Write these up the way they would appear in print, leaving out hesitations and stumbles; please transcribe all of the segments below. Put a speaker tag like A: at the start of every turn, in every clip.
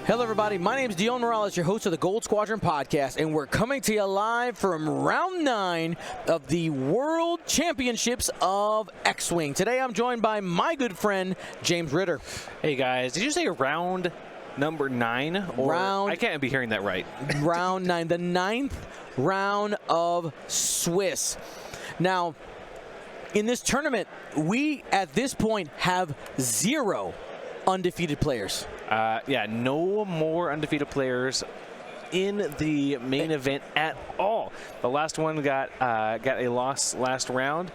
A: Hello, everybody. My name is Dion Morales, your host of the Gold Squadron podcast, and we're coming to you live from Round 9 of the World Championships of X-Wing. Today, I'm joined by my good friend, James Ritter.
B: Hey, guys. Did you say round number 9? Or I can't be hearing that right.
A: Round 9, the 9th round of Swiss. Now, in this tournament, we, at this point, have 0 undefeated players.
B: Yeah, no more undefeated players in the main event at all. The last one got a loss last round.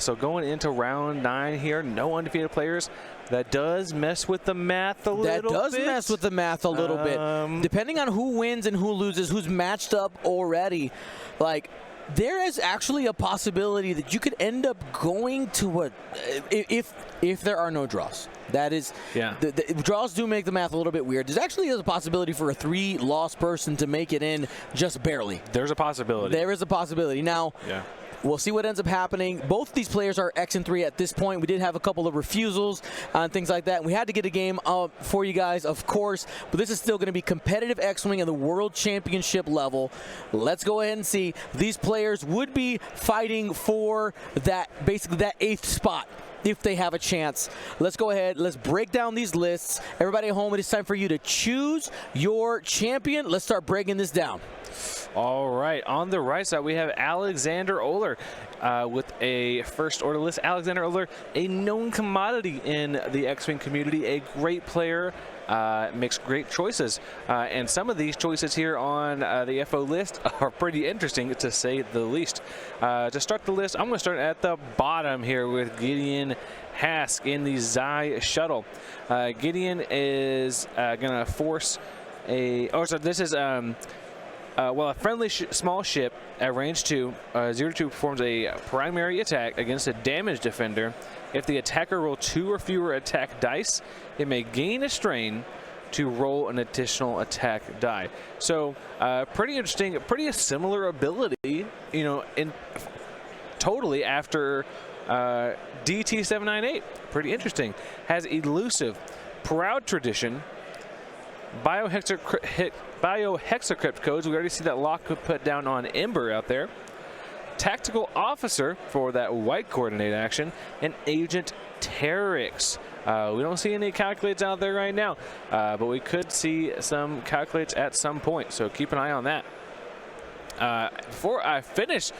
B: So going into round 9 here, no undefeated players. That does mess with the math a little bit.
A: That does mess with the math a little bit. Depending on who wins and who loses, who's matched up already, like, there is actually a possibility that you could end up going to if there are no draws. That is,
B: yeah.
A: The draws do make the math a little bit weird. There's actually a possibility for a 3-loss person to make it in just barely.
B: There's a possibility.
A: There is a possibility. Now,
B: yeah.
A: We'll see what ends up happening. Both these players are X and 3 at this point. We did have a couple of refusals and things like that. We had to get a game for you guys, of course, but this is still going to be competitive X-Wing at the World Championship level. Let's go ahead and see. These players would be fighting for basically that 8th spot if they have a chance. Let's go ahead. Let's break down these lists. Everybody at home, it is time for you to choose your champion. Let's start breaking this down.
B: All right, on the right side, we have Alexander Oehler with a first order list. Alexander Oehler, a known commodity in the X-Wing community, a great player, makes great choices. And some of these choices here on the FO list are pretty interesting, to say the least. To start the list, I'm going to start at the bottom here with Gideon Hask in the Xi shuttle. Gideon is going to force a... Oh, so this is... well, a friendly small ship at range 2, 0-2 performs a primary attack against a damaged defender. If the attacker roll 2 or fewer attack dice, it may gain a strain to roll an additional attack die. So, pretty interesting, pretty similar ability, you know, totally after DT-798. Pretty interesting. Has elusive, proud tradition, biohexacrypt codes. We already see that lock put down on Ember out there. Tactical officer for that white coordinate action, and Agent Teryx. We don't see any calculates out there right now, but we could see some calculates at some point, so keep an eye on that. Before I finish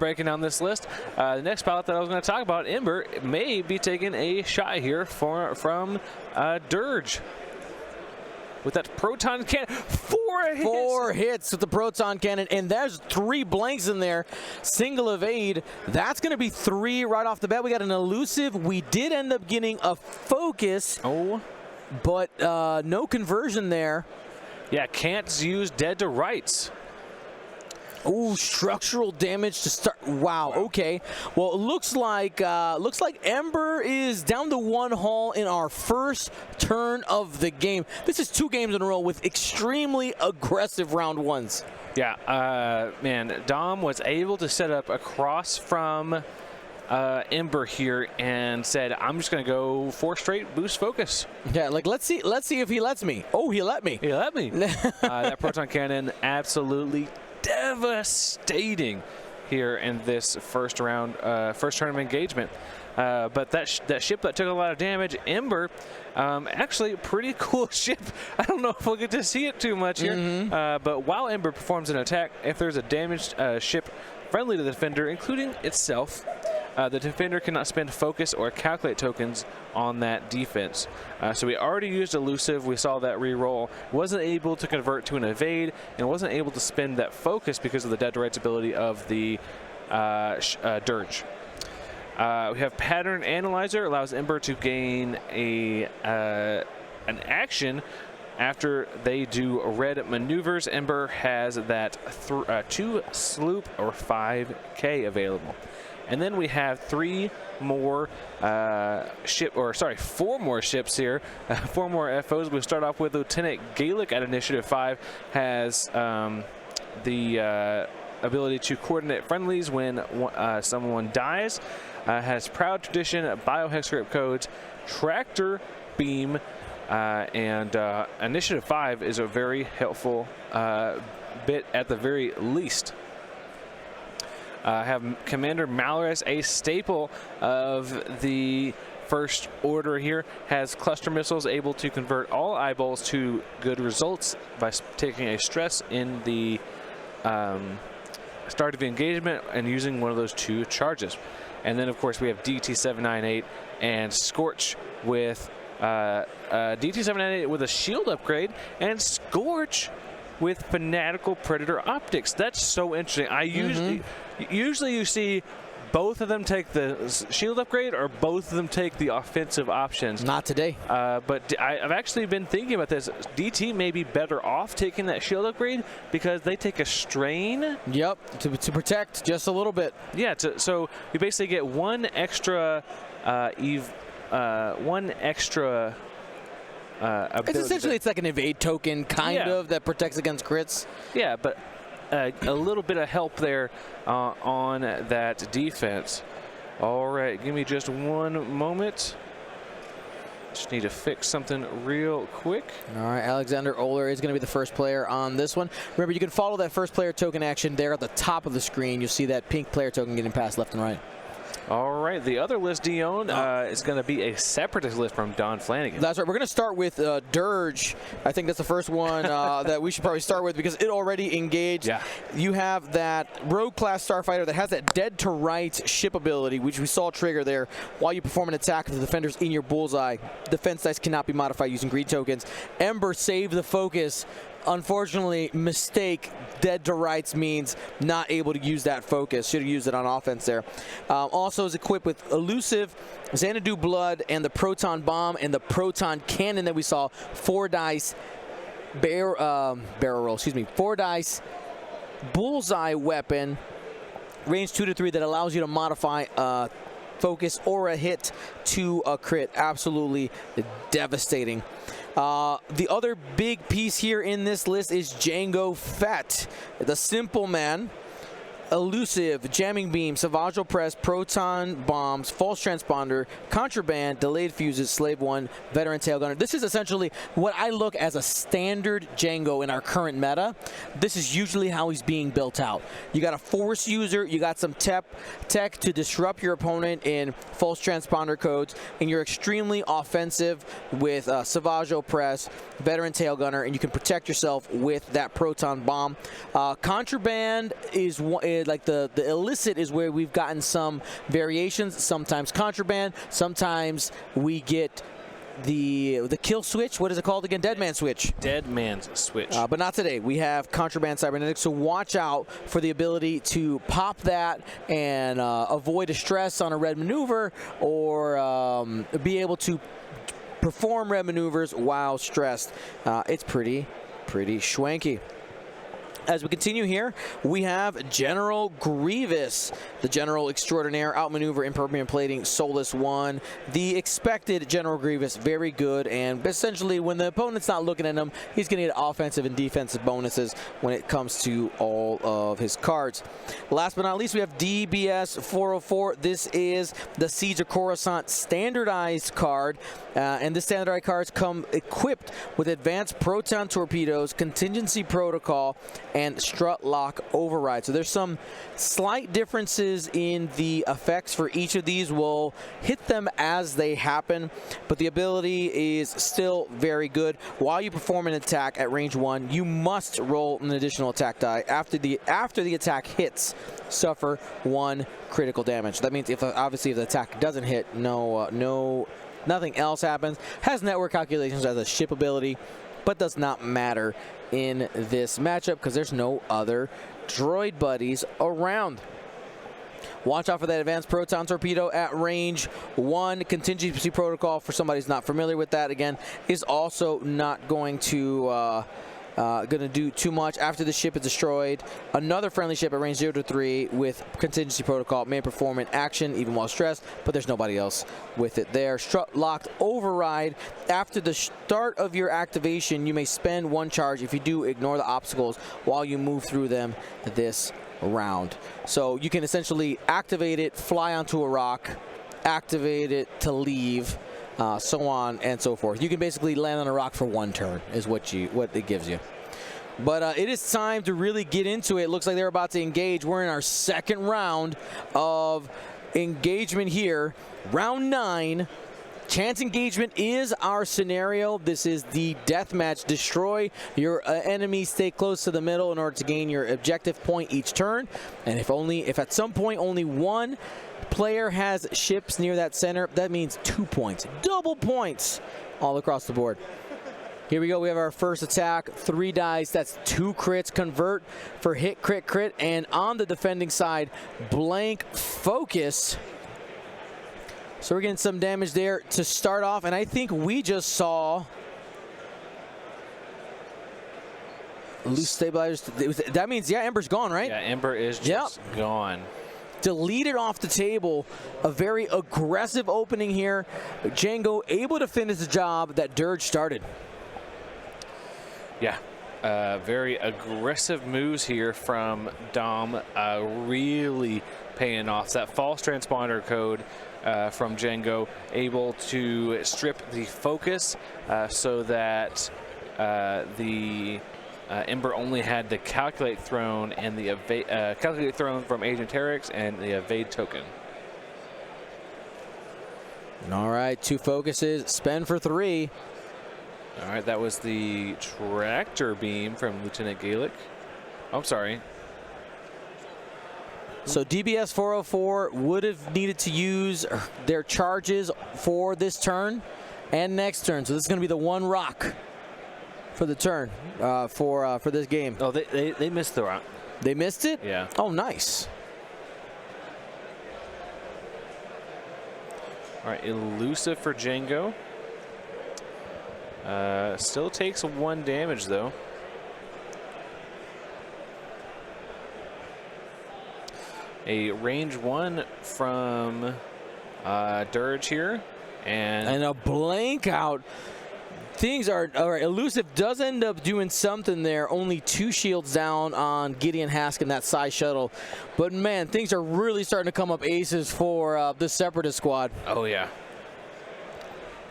B: breaking down this list, the next pilot that I was going to talk about, Ember, may be taking a shot here from Dirge. With that proton cannon, 4 hits.
A: 4 hits with the proton cannon, and there's 3 blanks in there. Single evade. That's going to be 3 right off the bat. We got an elusive. We did end up getting a focus.
B: Oh.
A: But no conversion there.
B: Yeah, can't use dead to rights.
A: Ooh, structural damage to start. Wow. Okay. Well, it looks like Ember is down to 1 hull in our first turn of the game. This is 2 games in a row with extremely aggressive round 1s.
B: Yeah, man, Dom was able to set up across from Ember here and said, I'm just going to go 4 straight boost focus.
A: Yeah, like let's see if he lets me. Oh, he let me.
B: He let me. That proton cannon absolutely devastating here in this first round, first tournament engagement. But that ship that took a lot of damage, Ember, actually a pretty cool ship. I don't know if we'll get to see it too much here. But while Ember performs an attack, if there's a damaged ship friendly to the defender, including itself, the defender cannot spend focus or calculate tokens on that defense. So we already used elusive. We saw that re-roll. Wasn't able to convert to an evade, and wasn't able to spend that focus because of the dead to rights ability of the Dirge. We have Pattern Analyzer, allows Ember to gain an action after they do red maneuvers. Ember has that 2 sloop or 5K available. And then we have 4 more ships here, 4 more FOs. We'll start off with Lieutenant Gaelic at Initiative 5, has the ability to coordinate friendlies when someone dies, has Proud Tradition, Biohexacrypt codes, Tractor Beam, And Initiative 5 is a very helpful bit at the very least. Have Commander Malorus, a staple of the First Order here, has cluster missiles able to convert all eyeballs to good results by taking a stress in the start of the engagement and using one of those 2 charges. And then, of course, we have DT-798 and Scorch with DT-798 with a shield upgrade and Scorch with Fanatical Predator Optics. That's so interesting. I usually you see both of them take the shield upgrade or both of them take the offensive options.
A: Not today.
B: But I've actually been thinking about this. DT may be better off taking that shield upgrade because they take a strain.
A: Yep, to protect just a little bit.
B: Yeah, so you basically get one extra ability.
A: It's essentially, it's like an evade token, kind of, that protects against crits.
B: Yeah, but a little bit of help there on that defense. All right, give me just one moment. Just need to fix something real quick.
A: All right, Alexander Oehler is going to be the first player on this one. Remember, you can follow that first player token action there at the top of the screen. You'll see that pink player token getting passed left and right.
B: All right, the other list, Dion, is going to be a separatist list from Don Flannigan.
A: That's right. We're going to start with Dirge. I think that's the first one that we should probably start with because it already engaged.
B: Yeah.
A: You have that rogue class starfighter that has that dead to right ship ability, which we saw trigger there while you perform an attack with the defenders in your bullseye. Defense dice cannot be modified using greed tokens. Ember, save the focus. Unfortunately, mistake. Dead to rights means not able to use that focus. Should have used it on offense there. Also is equipped with Elusive, Xanadu Blood, and the Proton Bomb and the Proton Cannon that we saw. 4 dice barrel roll, 4 dice bullseye weapon, range 2 to 3 that allows you to modify focus or a hit to a crit. Absolutely devastating. The other big piece here in this list is Jango Fett, the Simple Man. Elusive, Jamming Beam, Savage Press, Proton Bombs, False Transponder, Contraband, Delayed Fuses, Slave 1, Veteran Tail Gunner. This is essentially what I look as a standard Jango in our current meta. This is usually how he's being built out. You got a Force user, you got some tech to disrupt your opponent in False Transponder codes, and you're extremely offensive with Savage Press, Veteran Tail Gunner, and you can protect yourself with that Proton Bomb. Contraband is like the illicit is where we've gotten some variations. Sometimes Contraband, sometimes we get the kill switch. What is it called again? Dead Man switch.
B: Dead Man's switch. But
A: not today. We have Contraband Cybernetics, so watch out for the ability to pop that and avoid a stress on a red maneuver, or be able to perform red maneuvers while stressed. It's pretty schwanky. As we continue here, we have General Grievous, the General Extraordinaire, outmaneuver, impermeable plating, Soulless 1. The expected General Grievous, very good, and essentially when the opponent's not looking at him, he's going to get offensive and defensive bonuses when it comes to all of his cards. Last but not least, we have DBS 404. This is the Siege of Coruscant standardized card, and the standardized cards come equipped with advanced proton torpedoes, contingency protocol, and strut lock override. So there's some slight differences in the effects for each of these. We'll hit them as they happen, but the ability is still very good. While you perform an attack at range 1, you must roll an additional attack die. After the attack hits, suffer 1 critical damage. That means obviously if the attack doesn't hit, nothing else happens. Has network calculations as a ship ability, but does not matter in this matchup because there's no other droid buddies around. Watch out for that advanced proton torpedo at range 1. Contingency protocol, for somebody who's not familiar with that, again, is also not going to do too much. After the ship is destroyed, another friendly ship at range 0 to 3 with contingency protocol may perform an action even while stressed, but there's nobody else with it there. Strut locked override. After the start of your activation, you may spend 1 charge. If you do, ignore the obstacles while you move through them this round. So you can essentially activate it, fly onto a rock, activate it to leave, so on and so forth. You can basically land on a rock for 1 turn is what it gives you. But it is time to really get into it. Looks like they're about to engage. We're in our 2nd round of engagement here. Round 9. Chance engagement is our scenario. This is the deathmatch. Destroy your enemy. Stay close to the middle in order to gain your objective point each turn. And if at some point only 1 player has ships near that center, that means 2 points. Double points all across the board. Here we go. We have our first attack. 3 dice. That's 2 crits. Convert for hit, crit, crit. And on the defending side, blank focus. So we're getting some damage there to start off, and I think we just saw loose stabilizers. That means, yeah, Ember's gone, right?
B: Yeah, Ember is just gone.
A: Deleted off the table. A very aggressive opening here. Django able to finish the job that Dirge started.
B: Yeah, very aggressive moves here from Dom, really paying off. That false transponder code from Django, able to strip the focus so that the Ember only had the calculate throne and the calculate throne from Agent Terex and the evade token.
A: All right, 2 focuses, spend for 3.
B: All right, that was the tractor beam from Lieutenant Gaelic. Oh, I'm sorry.
A: So DBS 404 would have needed to use their charges for this turn and next turn. So this is going to be the 1 rock for the turn for this game.
B: Oh, they missed the rock.
A: They missed it?
B: Yeah.
A: Oh, nice.
B: All right, elusive for Django. Still takes 1 damage though. A range 1 from Dirge here, and
A: a blank out. Things are all right. Elusive does end up doing something there. Only 2 shields down on Gideon Haskin, that side shuttle. But man, things are really starting to come up aces for the Separatist squad.
B: Oh yeah.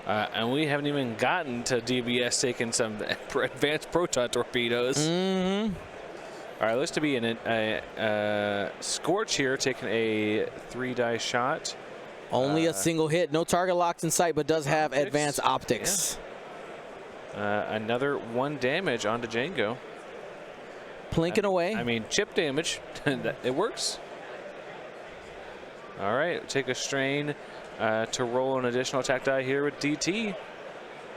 B: And we haven't even gotten to DBS taking some advanced proton torpedoes.
A: Mm-hmm.
B: All right, looks to be a Scorch here, taking a 3 die shot.
A: Only a single hit. No target locked in sight, but does have advanced optics.
B: Yeah. Another 1 damage onto Django.
A: Plinking away.
B: I mean, chip damage. It works. All right, take a strain to roll an additional attack die here with DT.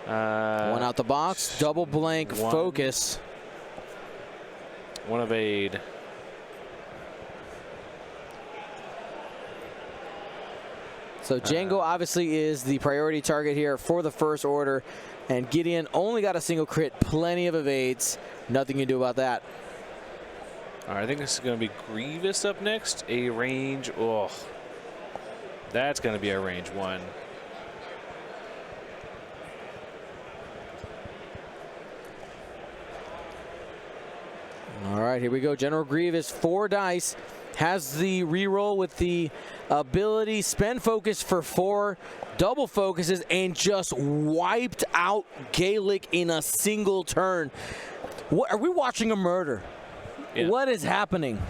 A: 1 out the box. Double blank focus.
B: 1 evade.
A: So Django obviously is the priority target here for the First Order, and Gideon only got a single crit, plenty of evades. Nothing you can do about that.
B: All right, I think this is going to be Grievous up next. A range, oh, that's going to be a range 1.
A: All right, here we go. General Grievous, 4 dice. Has the reroll with the ability, spend focus for 4, double focuses, and just wiped out Gaelic in a single turn. What, are we watching a murder? Yeah. What is happening?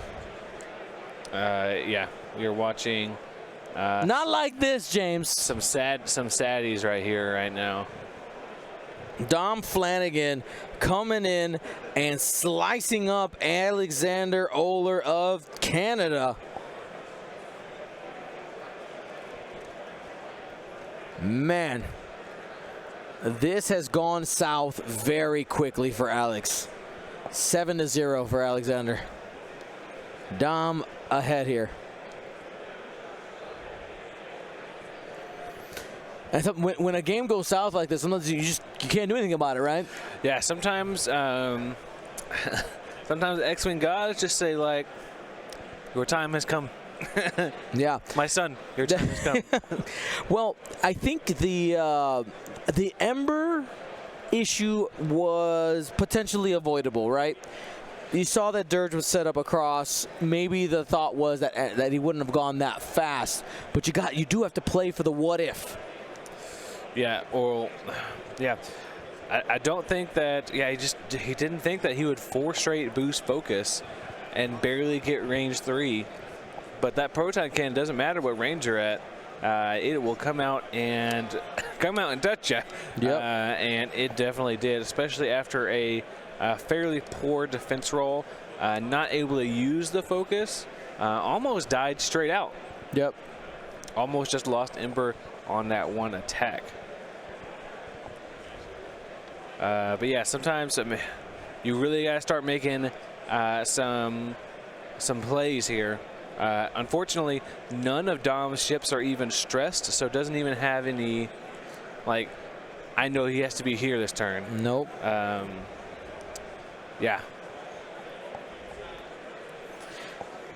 B: Yeah, we are watching.
A: Not like this, James.
B: Some saddies right here, right now.
A: Dom Flannigan coming in and slicing up Alexander Oehler of Canada. Man, this has gone south very quickly for Alex. 7-0 for Alexander. Dom ahead here. And so when a game goes south like this, sometimes you can't do anything about it, right?
B: Yeah, sometimes sometimes X-Wing gods just say like, your time has come.
A: Yeah,
B: my son, your time has come.
A: Well, I think the Ember issue was potentially avoidable, right? You saw that Dirge was set up across. Maybe the thought was that he wouldn't have gone that fast, but you do have to play for the what if.
B: Yeah, or yeah. I don't think that. Yeah, he didn't think that he would 4 straight boost focus and barely get range 3. But that proton cannon doesn't matter what range you're at. It will come out and touch you.
A: Yep.
B: And it definitely did, especially after a fairly poor defense roll. Not able to use the focus. Almost died straight out.
A: Yep.
B: Almost just lost Ember on that one attack. But yeah, sometimes you really got to start making some plays here. Unfortunately, none of Dom's ships are even stressed, so it doesn't even have any, like, I know he has to be here this turn.
A: Nope.
B: Yeah.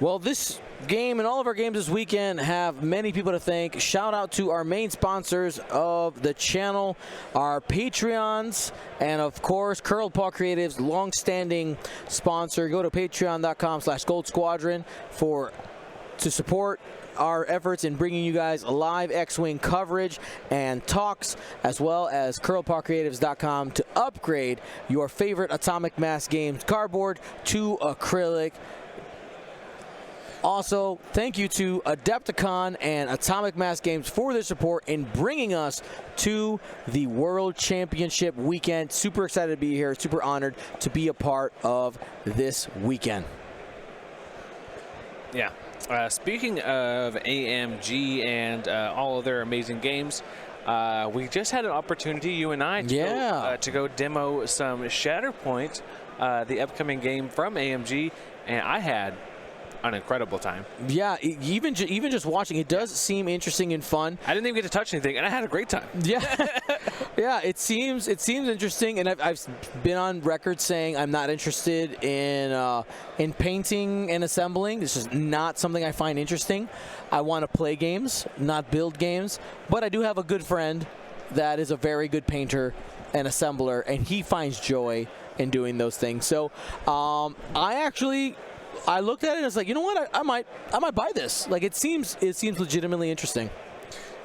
A: Well, this game and all of our games this weekend have many people to thank. Shout out to our main sponsors of the channel, our Patreons, and of course, Curled Paw Creative's long-standing sponsor. Go to patreon.com/Gold Squadron to support our efforts in bringing you guys live X-Wing coverage and talks, as well as curledpawcreatives.com to upgrade your favorite Atomic Mass Games cardboard to acrylic. Also, thank you to Adepticon and Atomic Mass Games for their support in bringing us to the World Championship weekend. Super excited to be here, super honored to be a part of this weekend.
B: Yeah. Speaking of AMG and all of their amazing games, we just had an opportunity, you and I, to go demo some Shatterpoint, the upcoming game from AMG, and I had an incredible time.
A: Yeah, even just watching, it does seem interesting and fun.
B: I didn't even get to touch anything, and I had a great time.
A: Yeah, yeah, it seems interesting, and I've been on record saying I'm not interested in painting and assembling. This is not something I find interesting. I want to play games, not build games. But I do have a good friend that is a very good painter and assembler, and he finds joy in doing those things. So I looked at it and was like, you know what? I might buy this. Like, it seems legitimately interesting.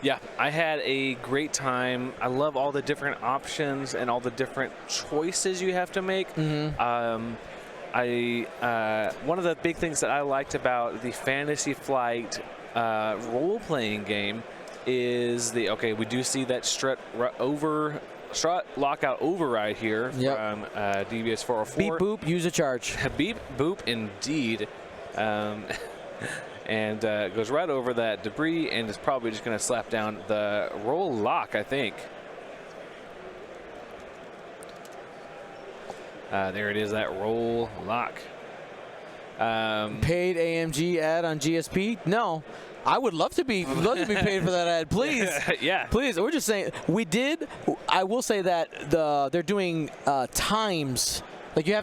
B: Yeah, I had a great time. I love all the different options and all the different choices you have to make. Mm-hmm. One of the big things that I liked about the Fantasy Flight role-playing game is we do see that strut lockout override here from DBS 404.
A: Beep boop, use a charge.
B: Beep boop, indeed. And goes right over that debris and is probably just going to slap down the roll lock, I think. There it is, that roll lock.
A: Paid AMG ad on GSP? No. I would love to be paid for that ad, please.
B: Yeah,
A: please. We're just saying we did. I will say that they're doing times. Like you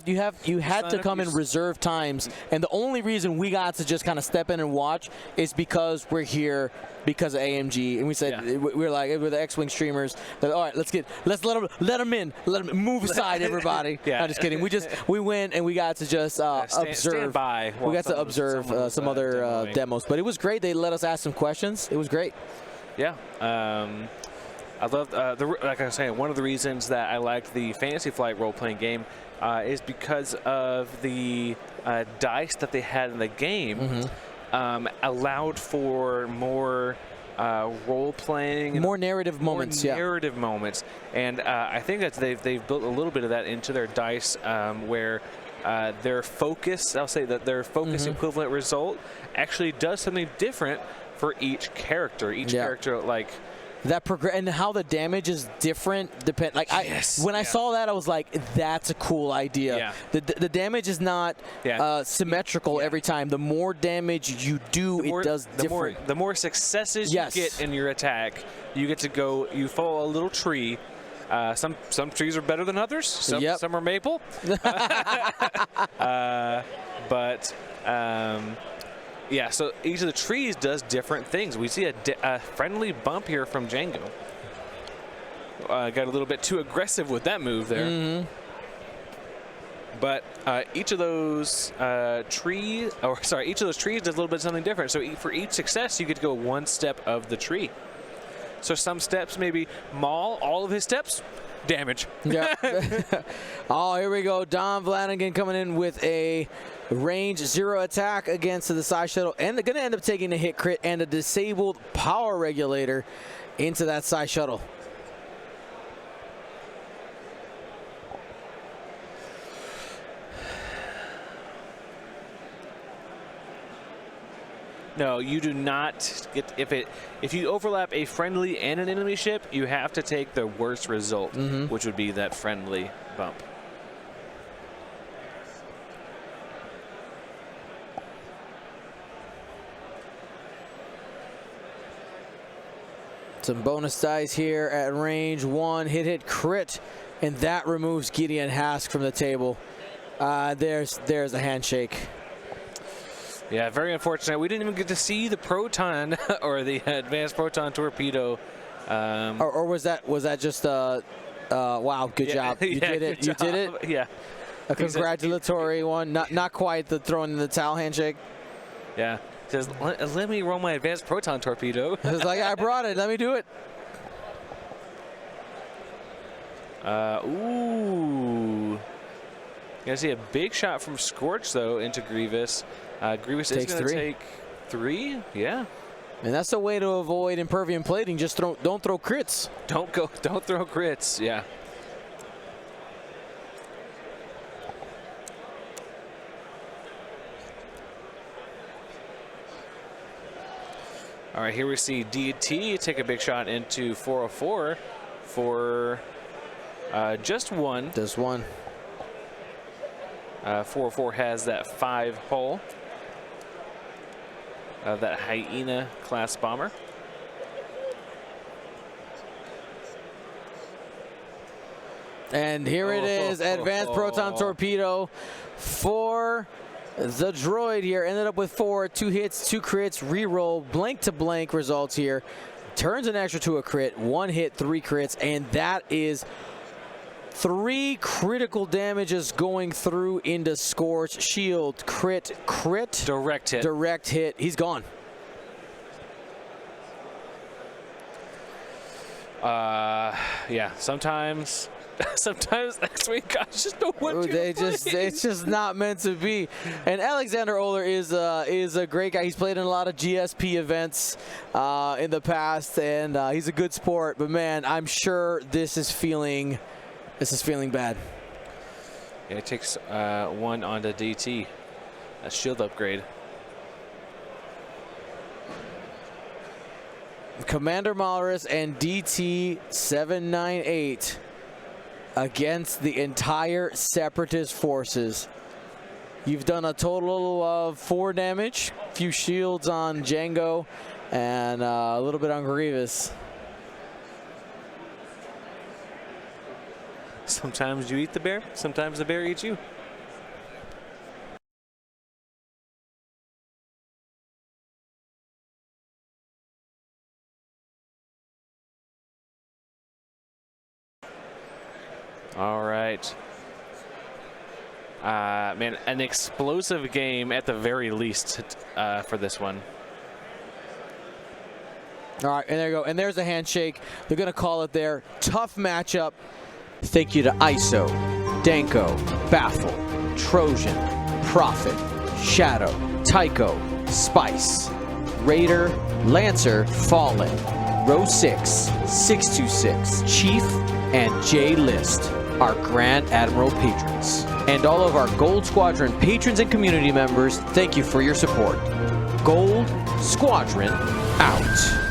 A: had to come in reserve times, and the only reason we got to just kind of step in and watch is because we're here because of AMG, and we said we're the X-Wing streamers. Like, all right, let's let them in, move aside, everybody. I'm just kidding. We went and we got to just observe.
B: Stand by.
A: We got to observe some other demos, but it was great. They let us ask some questions. It was great.
B: Yeah. I love like I was saying, one of the reasons that I liked the Fantasy Flight role-playing game is because of the dice that they had in the game. Allowed for more role-playing,
A: more narrative moments.
B: Narrative moments, and I think that they've built a little bit of that into their dice, where their focus, I'll say that their focus equivalent result actually does something different for each character. Each character, like.
A: That and how the damage is different when I saw that, I was like, that's a cool idea.
B: Yeah.
A: The damage is not symmetrical every time. The more damage you do, it does different.
B: The more successes you get in your attack, you get to go, you follow a little tree. Some trees are better than others. Some are maple. Yeah, so each of the trees does different things. We see a friendly bump here from Django. Got a little bit too aggressive with that move there. But each of those trees does a little bit something different. So for each success, you get to go one step of the tree. So some steps maybe maul, all of his steps, damage.
A: Yeah. Oh, here we go. Don Flannigan coming in with a range 0 attack against the side shuttle, and they're going to end up taking a hit crit and a disabled power regulator into that side shuttle.
B: No, you do not get, if you overlap a friendly and an enemy ship, you have to take the worst result, which would be that friendly bump.
A: Some bonus dice here at range 1, hit crit, and that removes Gideon Hask from the table. There's a handshake.
B: Yeah, very unfortunate. We didn't even get to see the proton or the advanced proton torpedo.
A: Or was that just wow, good job. You did it. You did it.
B: Yeah.
A: A congratulatory one. Not quite the throwing in the towel handshake.
B: Yeah. Says, let me roll my advanced proton torpedo.
A: It's like, I brought it. Let me do it.
B: Ooh. Gonna see a big shot from Scorch though into Grievous. Grievous is going to take 3. Yeah.
A: And that's the way to avoid impervium plating. Just don't throw crits.
B: Don't throw crits. Yeah. All right, here we see DT take a big shot into 404 for just 1.
A: Just 1.
B: 404 has that 5 hull. That Hyena class bomber.
A: And here it is, advanced proton torpedo for the droid here. Ended up with 4, 2 hits, 2 crits, reroll, blank to blank results here. Turns an extra to a crit, 1 hit, 3 crits, and that is 3 critical damages going through into Scorch. Shield, crit,
B: direct hit.
A: Direct hit. He's gone.
B: Yeah, sometimes X-Wing guys just don't want to
A: it's just not meant to be. And Alexander Oehler is a great guy. He's played in a lot of GSP events in the past, and he's a good sport. But man, I'm sure this is feeling bad.
B: Yeah, it takes 1 onto DT. A shield upgrade.
A: Commander Malrus and DT 798 against the entire Separatist forces. You've done a total of 4 damage, a few shields on Django, and a little bit on Grievous.
B: Sometimes you eat the bear, sometimes the bear eats you. All right. Man, an explosive game at the very least for this one.
A: All right, and there you go. And there's a handshake. They're going to call it there. Tough matchup. Thank you to ISO, Danko, Baffle, Trojan, Prophet, Shadow, Tycho, Spice, Raider, Lancer, Fallen, Row 6, 626, Chief, and J List, our Grand Admiral patrons. And all of our Gold Squadron patrons and community members, thank you for your support. Gold Squadron out.